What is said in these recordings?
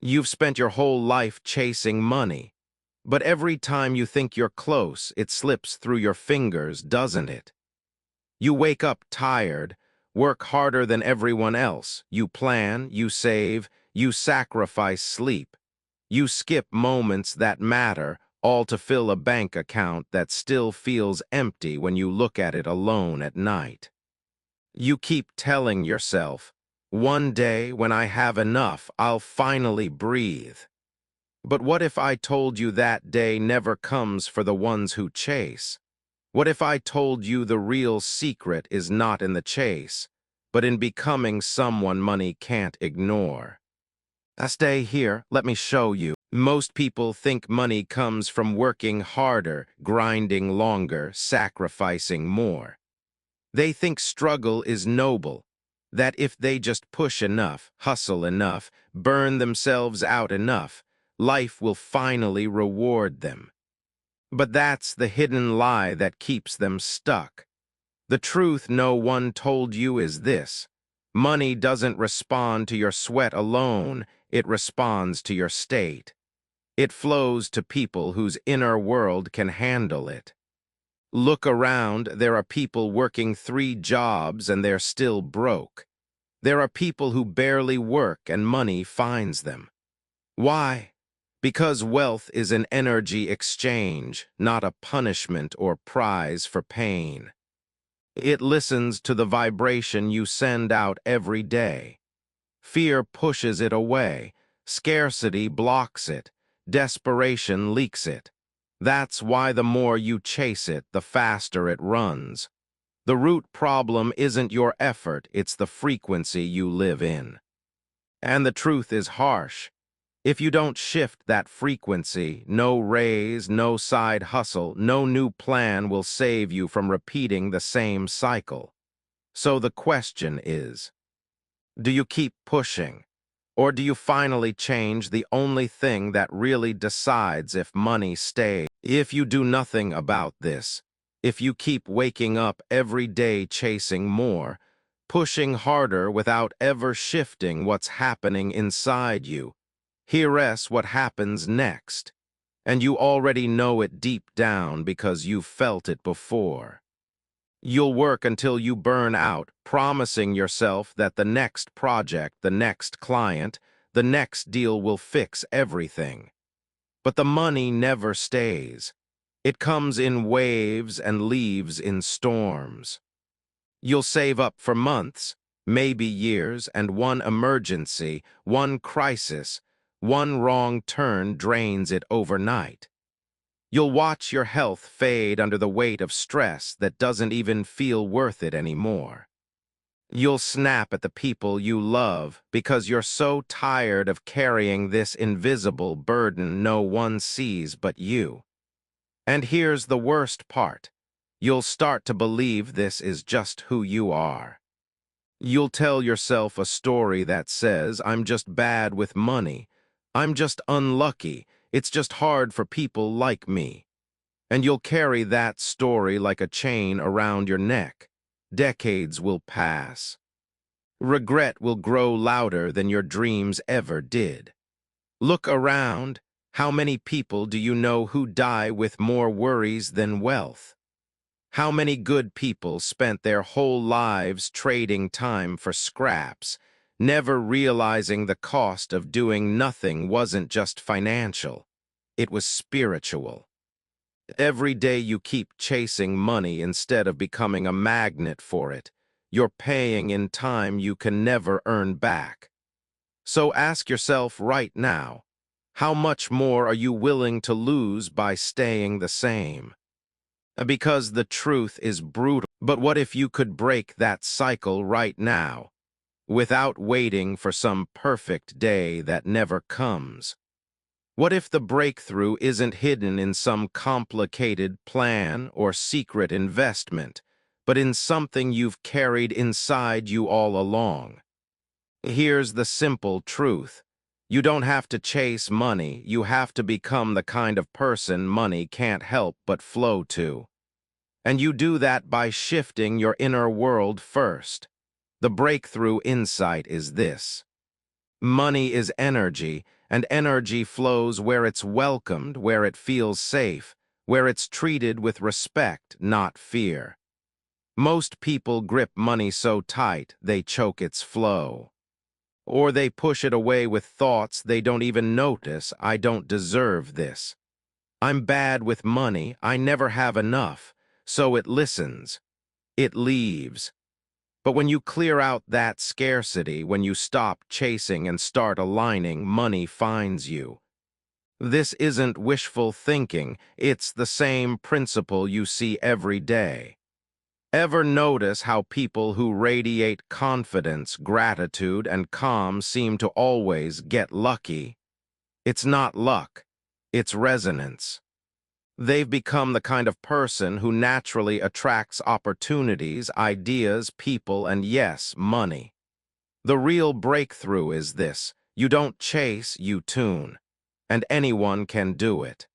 You've spent your whole life chasing money, but every time you think you're close, it slips through your fingers, doesn't it? You wake up tired, work harder than everyone else. You plan, you save, you sacrifice sleep. You skip moments that matter, all to fill a bank account that still feels empty when you look at it alone at night. You keep telling yourself, one day when I have enough, I'll finally breathe. But what if I told you that day never comes for the ones who chase? What if I told you the real secret is not in the chase, but in becoming someone money can't ignore? Stay here, let me show you. Most people think money comes from working harder, grinding longer, sacrificing more. They think struggle is noble, that if they just push enough, hustle enough, burn themselves out enough, life will finally reward them. But that's the hidden lie that keeps them stuck. The truth no one told you is this: money doesn't respond to your sweat alone, it responds to your state. It flows to people whose inner world can handle it. Look around, there are people working 3 jobs and they're still broke. There are people who barely work and money finds them. Why? Because wealth is an energy exchange, not a punishment or prize for pain. It listens to the vibration you send out every day. Fear pushes it away, scarcity blocks it, desperation leaks it. That's why the more you chase it, the faster it runs. The root problem isn't your effort, it's the frequency you live in. And the truth is harsh. If you don't shift that frequency, no raise, no side hustle, no new plan will save you from repeating the same cycle. So the question is, do you keep pushing? Or do you finally change the only thing that really decides if money stays? If you do nothing about this, if you keep waking up every day chasing more, pushing harder without ever shifting what's happening inside you, here's what happens next. And you already know it deep down because you've felt it before. You'll work until you burn out, promising yourself that the next project, the next client, the next deal will fix everything. But the money never stays. It comes in waves and leaves in storms. You'll save up for months, maybe years, and one emergency, one crisis, one wrong turn drains it overnight. You'll watch your health fade under the weight of stress that doesn't even feel worth it anymore. You'll snap at the people you love because you're so tired of carrying this invisible burden no one sees but you. And here's the worst part. You'll start to believe this is just who you are. You'll tell yourself a story that says, I'm just bad with money. I'm just unlucky. It's just hard for people like me. And you'll carry that story like a chain around your neck. Decades will pass. Regret will grow louder than your dreams ever did. Look around. How many people do you know who die with more worries than wealth? How many good people spent their whole lives trading time for scraps, never realizing the cost of doing nothing wasn't just financial, it was spiritual. Every day you keep chasing money instead of becoming a magnet for it, you're paying in time you can never earn back. So ask yourself right now, how much more are you willing to lose by staying the same? Because the truth is brutal. But what if you could break that cycle right now, without waiting for some perfect day that never comes? What if the breakthrough isn't hidden in some complicated plan or secret investment, but in something you've carried inside you all along? Here's the simple truth. You don't have to chase money, you have to become the kind of person money can't help but flow to. And you do that by shifting your inner world first. The breakthrough insight is this: money is energy, and energy flows where it's welcomed, where it feels safe, where it's treated with respect, not fear. Most people grip money so tight they choke its flow. Or they push it away with thoughts they don't even notice. I don't deserve this. I'm bad with money. I never have enough. So it listens. It leaves. But when you clear out that scarcity, when you stop chasing and start aligning, money finds you. This isn't wishful thinking. It's the same principle you see every day. Ever notice how people who radiate confidence, gratitude, and calm seem to always get lucky? It's not luck. It's resonance. They've become the kind of person who naturally attracts opportunities, ideas, people, and yes, money. The real breakthrough is this: you don't chase, you tune. And anyone can do it.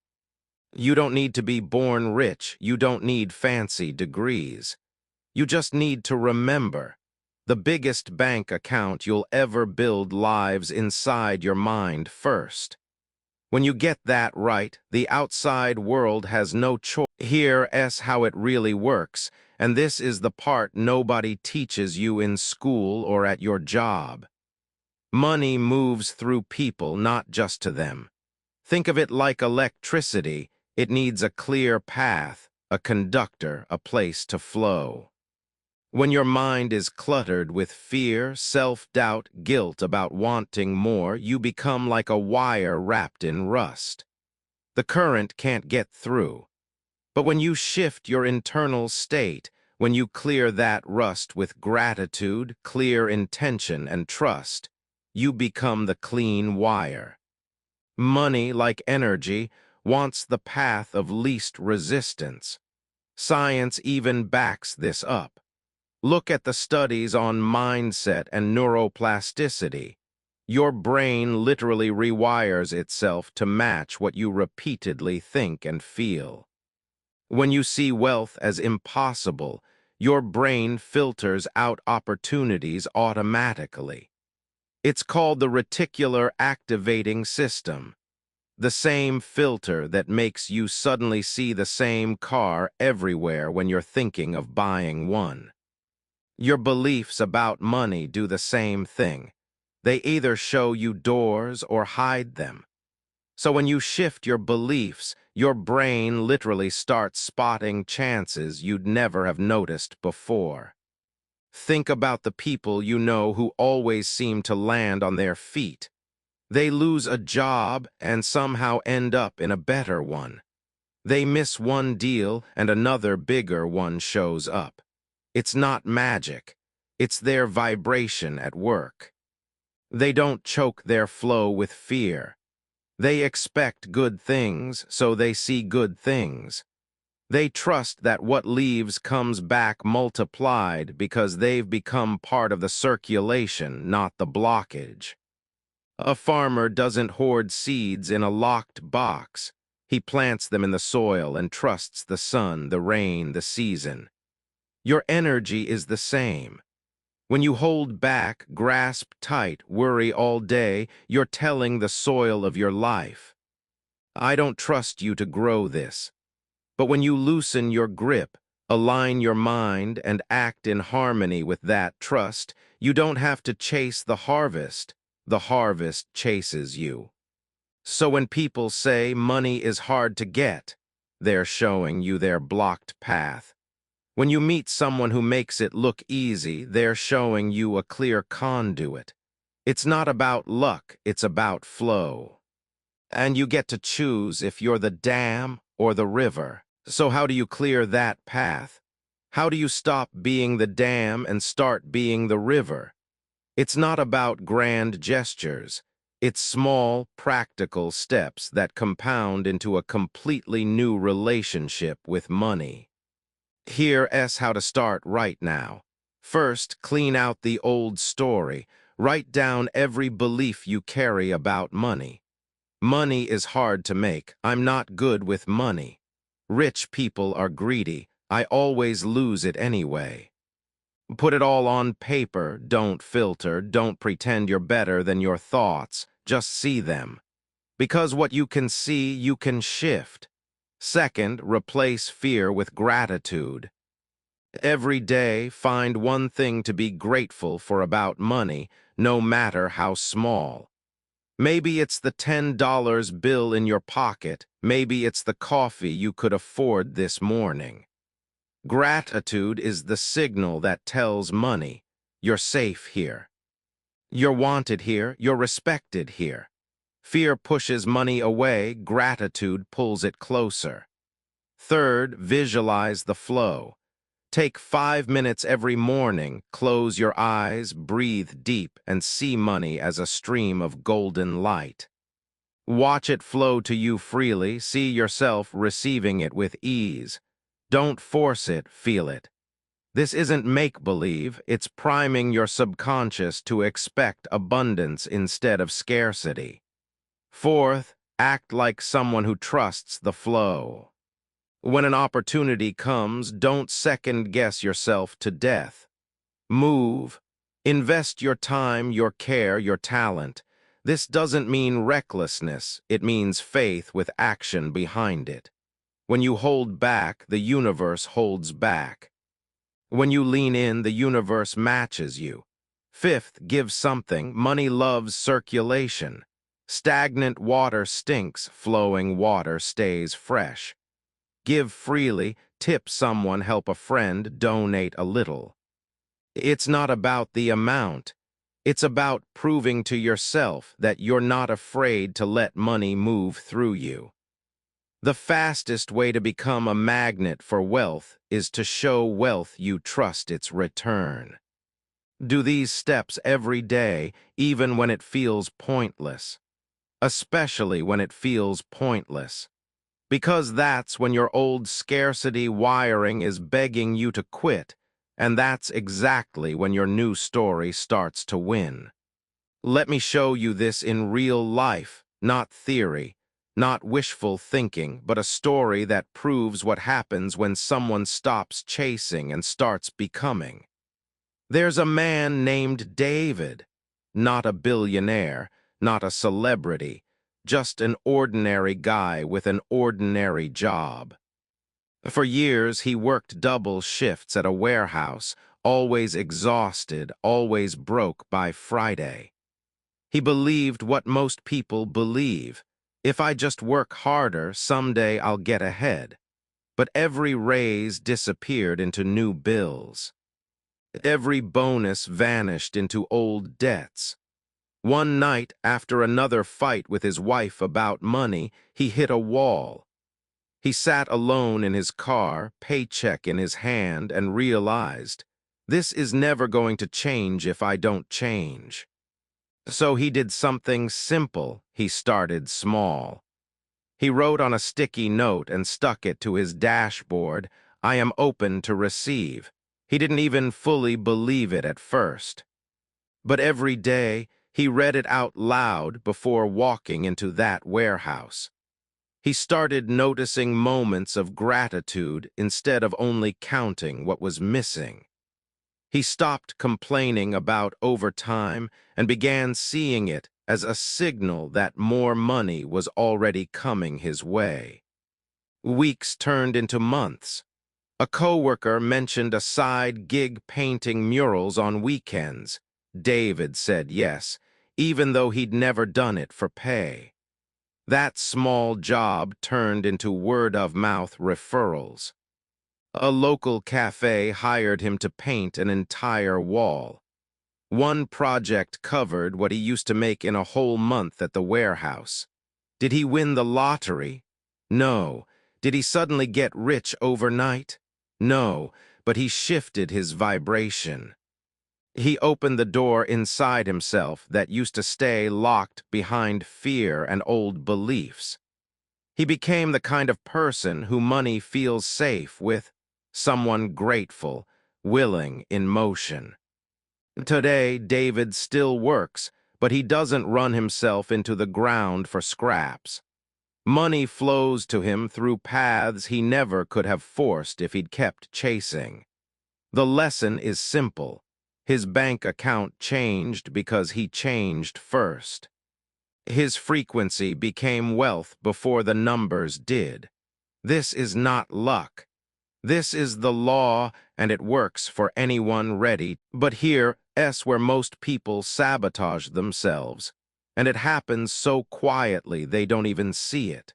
You don't need to be born rich, you don't need fancy degrees. You just need to remember, the biggest bank account you'll ever build lives inside your mind first. When you get that right, the outside world has no choice. Here's how it really works, and this is the part nobody teaches you in school or at your job. Money moves through people, not just to them. Think of it like electricity. It needs a clear path, a conductor, a place to flow. When your mind is cluttered with fear, self-doubt, guilt about wanting more, you become like a wire wrapped in rust. The current can't get through. But when you shift your internal state, when you clear that rust with gratitude, clear intention, and trust, you become the clean wire. Money, like energy, wants the path of least resistance. Science even backs this up. Look at the studies on mindset and neuroplasticity. Your brain literally rewires itself to match what you repeatedly think and feel. When you see wealth as impossible, your brain filters out opportunities automatically. It's called the reticular activating system, the same filter that makes you suddenly see the same car everywhere when you're thinking of buying one. Your beliefs about money do the same thing. They either show you doors or hide them. So when you shift your beliefs, your brain literally starts spotting chances you'd never have noticed before. Think about the people you know who always seem to land on their feet. They lose a job and somehow end up in a better one. They miss one deal and another bigger one shows up. It's not magic. It's their vibration at work. They don't choke their flow with fear. They expect good things, so they see good things. They trust that what leaves comes back multiplied because they've become part of the circulation, not the blockage. A farmer doesn't hoard seeds in a locked box. He plants them in the soil and trusts the sun, the rain, the season. Your energy is the same. When you hold back, grasp tight, worry all day, you're telling the soil of your life, I don't trust you to grow this. But when you loosen your grip, align your mind, and act in harmony with that trust, you don't have to chase the harvest. The harvest chases you. So when people say money is hard to get, they're showing you their blocked path. When you meet someone who makes it look easy, they're showing you a clear conduit. It's not about luck, it's about flow. And you get to choose if you're the dam or the river. So how do you clear that path? How do you stop being the dam and start being the river? It's not about grand gestures. It's small, practical steps that compound into a completely new relationship with money. Here's how to start right now. First, clean out the old story. Write down every belief you carry about money. Money is hard to make. I'm not good with money. Rich people are greedy. I always lose it anyway. Put it all on paper. Don't filter. Don't pretend you're better than your thoughts. Just see them. Because what you can see, you can shift. Second, replace fear with gratitude. Every day, find one thing to be grateful for about money, no matter how small. Maybe it's the $10 bill in your pocket. Maybe it's the coffee you could afford this morning. Gratitude is the signal that tells money, you're safe here. You're wanted here, you're respected here. Fear pushes money away, gratitude pulls it closer. Third, visualize the flow. Take 5 minutes every morning, close your eyes, breathe deep, and see money as a stream of golden light. Watch it flow to you freely, see yourself receiving it with ease. Don't force it, feel it. This isn't make-believe, it's priming your subconscious to expect abundance instead of scarcity. Fourth, act like someone who trusts the flow. When an opportunity comes, don't second-guess yourself to death. Move. Invest your time, your care, your talent. This doesn't mean recklessness, it means faith with action behind it. When you hold back, the universe holds back. When you lean in, the universe matches you. Fifth, give something. Money loves circulation. Stagnant water stinks, flowing water stays fresh. Give freely, tip someone, help a friend, donate a little. It's not about the amount. It's about proving to yourself that you're not afraid to let money move through you. The fastest way to become a magnet for wealth is to show wealth you trust its return. Do these steps every day, even when it feels pointless. Especially when it feels pointless. Because that's when your old scarcity wiring is begging you to quit, and that's exactly when your new story starts to win. Let me show you this in real life, not theory, not wishful thinking, but a story that proves what happens when someone stops chasing and starts becoming. There's a man named David, not a billionaire, not a celebrity, just an ordinary guy with an ordinary job. For years, he worked double shifts at a warehouse, always exhausted, always broke by Friday. He believed what most people believe. If I just work harder, someday I'll get ahead. But every raise disappeared into new bills. Every bonus vanished into old debts. One night, after another fight with his wife about money, he hit a wall. He sat alone in his car, paycheck in his hand, and realized, this is never going to change if I don't change. So he did something simple. He started small. He wrote on a sticky note and stuck it to his dashboard, I am open to receive. He didn't even fully believe it at first. But every day, he read it out loud before walking into that warehouse. He started noticing moments of gratitude instead of only counting what was missing. He stopped complaining about overtime and began seeing it as a signal that more money was already coming his way. Weeks turned into months. A coworker mentioned a side gig painting murals on weekends. David said yes, even though he'd never done it for pay. That small job turned into word-of-mouth referrals. A local cafe hired him to paint an entire wall. One project covered what he used to make in a whole month at the warehouse. Did he win the lottery? No. Did he suddenly get rich overnight? No, but he shifted his vibration. He opened the door inside himself that used to stay locked behind fear and old beliefs. He became the kind of person who money feels safe with, someone grateful, willing, in motion. Today, David still works, but he doesn't run himself into the ground for scraps. Money flows to him through paths he never could have forced if he'd kept chasing. The lesson is simple. His bank account changed because he changed first. His frequency became wealth before the numbers did. This is not luck. This is the law, and it works for anyone ready. But here's where most people sabotage themselves, and it happens so quietly they don't even see it.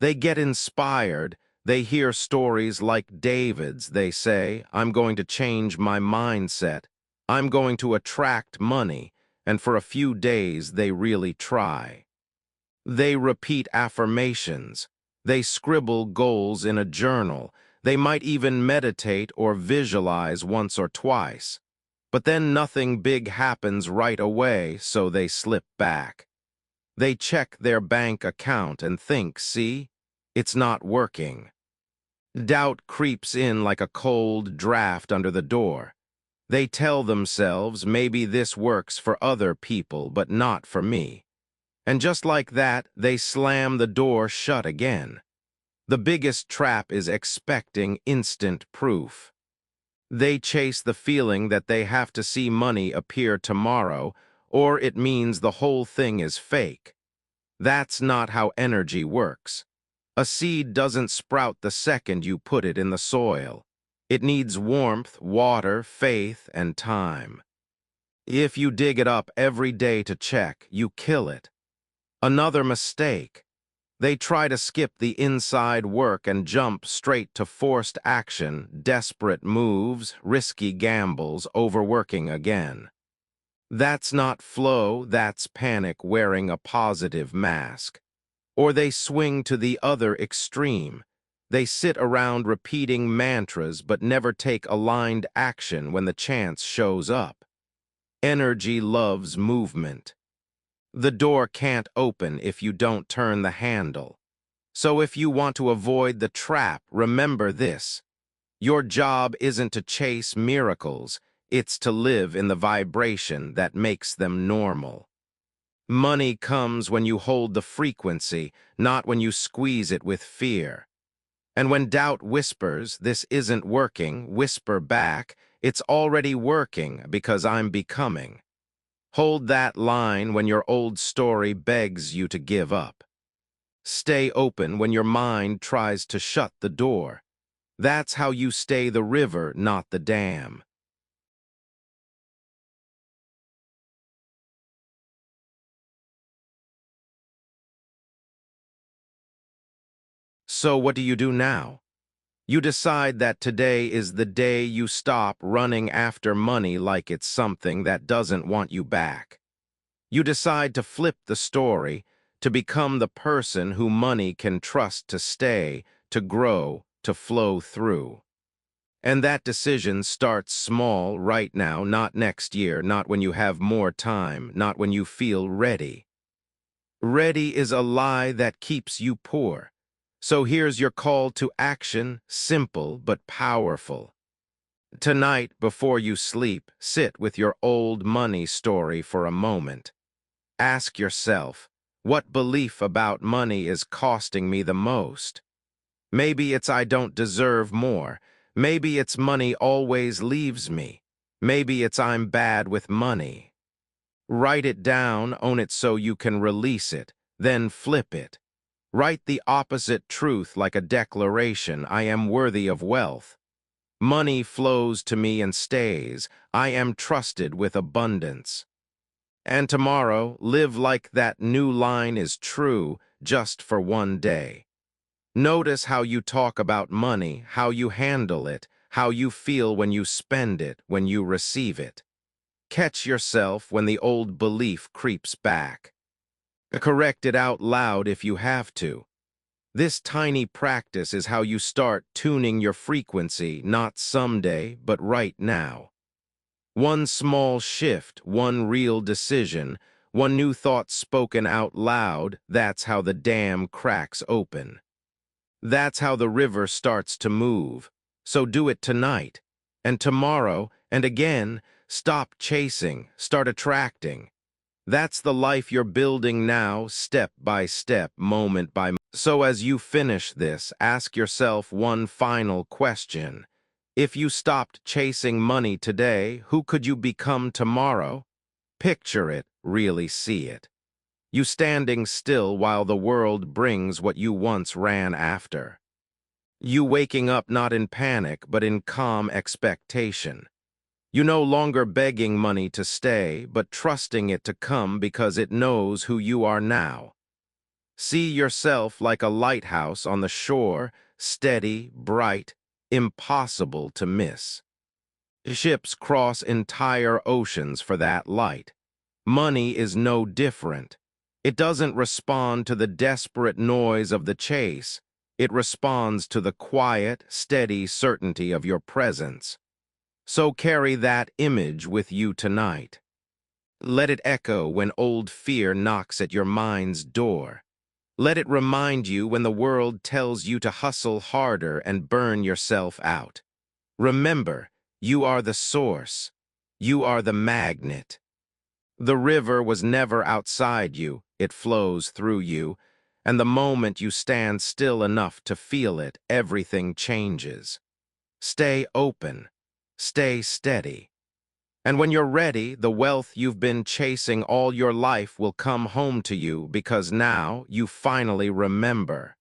They get inspired, they hear stories like David's, they say, I'm going to change my mindset, I'm going to attract money, and for a few days they really try. They repeat affirmations, they scribble goals in a journal, they might even meditate or visualize once or twice. But then nothing big happens right away, so they slip back. They check their bank account and think, see, it's not working. Doubt creeps in like a cold draft under the door. They tell themselves maybe this works for other people, but not for me. And just like that, they slam the door shut again. The biggest trap is expecting instant proof. They chase the feeling that they have to see money appear tomorrow, or it means the whole thing is fake. That's not how energy works. A seed doesn't sprout the second you put it in the soil. It needs warmth, water, faith, and time. If you dig it up every day to check, you kill it. Another mistake. They try to skip the inside work and jump straight to forced action, desperate moves, risky gambles, overworking again. That's not flow, that's panic wearing a positive mask. Or they swing to the other extreme. They sit around repeating mantras but never take aligned action when the chance shows up. Energy loves movement. The door can't open if you don't turn the handle. So if you want to avoid the trap, remember this. Your job isn't to chase miracles, it's to live in the vibration that makes them normal. Money comes when you hold the frequency, not when you squeeze it with fear. And when doubt whispers, this isn't working, whisper back, it's already working because I'm becoming. Hold that line when your old story begs you to give up. Stay open when your mind tries to shut the door. That's how you stay the river, not the dam. So what do you do now? You decide that today is the day you stop running after money like it's something that doesn't want you back. You decide to flip the story, to become the person who money can trust to stay, to grow, to flow through. And that decision starts small right now, not next year, not when you have more time, not when you feel ready. Ready is a lie that keeps you poor. So here's your call to action, simple but powerful. Tonight, before you sleep, sit with your old money story for a moment. Ask yourself, what belief about money is costing me the most? Maybe it's I don't deserve more. Maybe it's money always leaves me. Maybe it's I'm bad with money. Write it down, own it so you can release it, then flip it. Write the opposite truth like a declaration, I am worthy of wealth. Money flows to me and stays, I am trusted with abundance. And tomorrow, live like that new line is true just for one day. Notice how you talk about money, how you handle it, how you feel when you spend it, when you receive it. Catch yourself when the old belief creeps back. Correct it out loud if you have to. This tiny practice is how you start tuning your frequency, not someday, but right now. One small shift, one real decision, one new thought spoken out loud, that's how the dam cracks open. That's how the river starts to move. So do it tonight, and tomorrow, and again. Stop chasing, start attracting. That's the life you're building now, step by step, moment by moment. So as you finish this, ask yourself one final question. If you stopped chasing money today, who could you become tomorrow? Picture it, really see it. You standing still while the world brings what you once ran after. You waking up not in panic, but in calm expectation. You no longer begging money to stay, but trusting it to come because it knows who you are now. See yourself like a lighthouse on the shore, steady, bright, impossible to miss. Ships cross entire oceans for that light. Money is no different. It doesn't respond to the desperate noise of the chase. It responds to the quiet, steady certainty of your presence. So carry that image with you tonight. Let it echo when old fear knocks at your mind's door. Let it remind you when the world tells you to hustle harder and burn yourself out. Remember, you are the source. You are the magnet. The river was never outside you, it flows through you, and the moment you stand still enough to feel it, everything changes. Stay open. Stay steady. And when you're ready, the wealth you've been chasing all your life will come home to you because now you finally remember.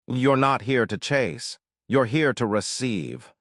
You're not here to chase. You're here to receive.